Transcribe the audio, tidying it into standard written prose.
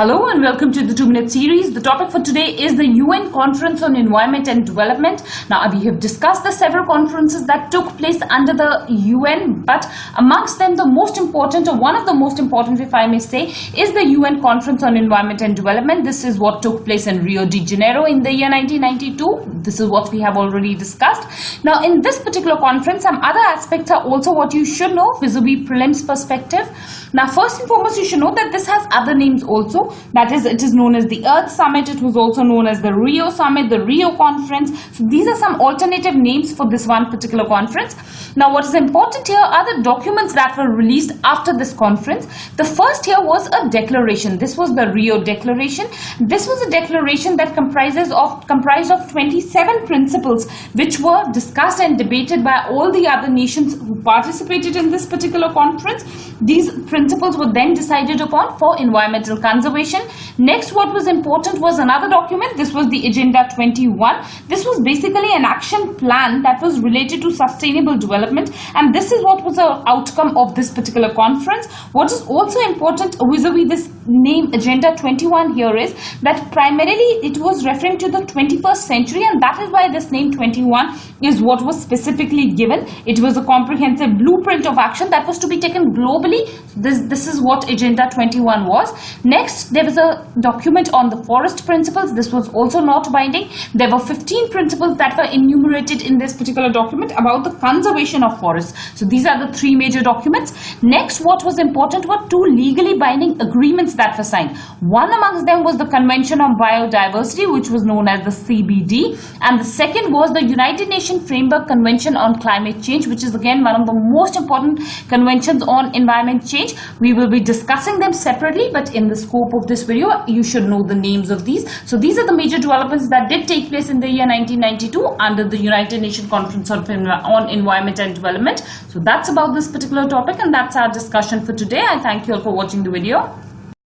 Hello and welcome to the 2-minute series. The topic for today is the UN Conference on Environment and Development. Now, we have discussed the several conferences that took place under the UN, but amongst them the most important, or one of the most important if I may say, is the UN Conference on Environment and Development. This is what took place in Rio de Janeiro in the year 1992. This is what we have already discussed. Now, in this particular conference, some other aspects are also what you should know vis-a-vis prelims perspective. Now, first and foremost, you should know that this has other names also. That is, it is known as the Earth Summit. It was also known as the Rio Summit, the Rio Conference. So these are some alternative names for this one particular conference. Now, what is important here are the documents that were released after this conference. The first here was a declaration. This was the Rio Declaration. This was a declaration that comprised of 27 principles which were discussed and debated by all the other nations who participated in this particular conference. These principles were then decided upon for environmental conservation. Next, what was important was another document. This was the Agenda 21. This was basically an action plan that was related to sustainable development, and this is what was the outcome of this particular conference. What is also important vis-a-vis this name Agenda 21 here is that primarily it was referring to the 21st century, and that is why this name 21 is what was specifically given. It was a comprehensive blueprint of action that was to be taken globally. This is what Agenda 21 was. Next, there was a document on the forest principles. This was also not binding. There were 15 principles that were enumerated in this particular document about the conservation of forests. So these are the three major documents. Next, what was important were two legally binding agreements that were signed. One amongst them was the Convention on Biodiversity, which was known as the CBD, and the second was the United Nations Framework Convention on Climate Change, which is again one of the most important conventions on environment change. We will be discussing them separately, but in the scope of this video, you should know the names of these. So these are the major developments that did take place in the year 1992 under the United Nations Conference on Environment and Development. So that's about this particular topic, and that's our discussion for today. I thank you all for watching the video.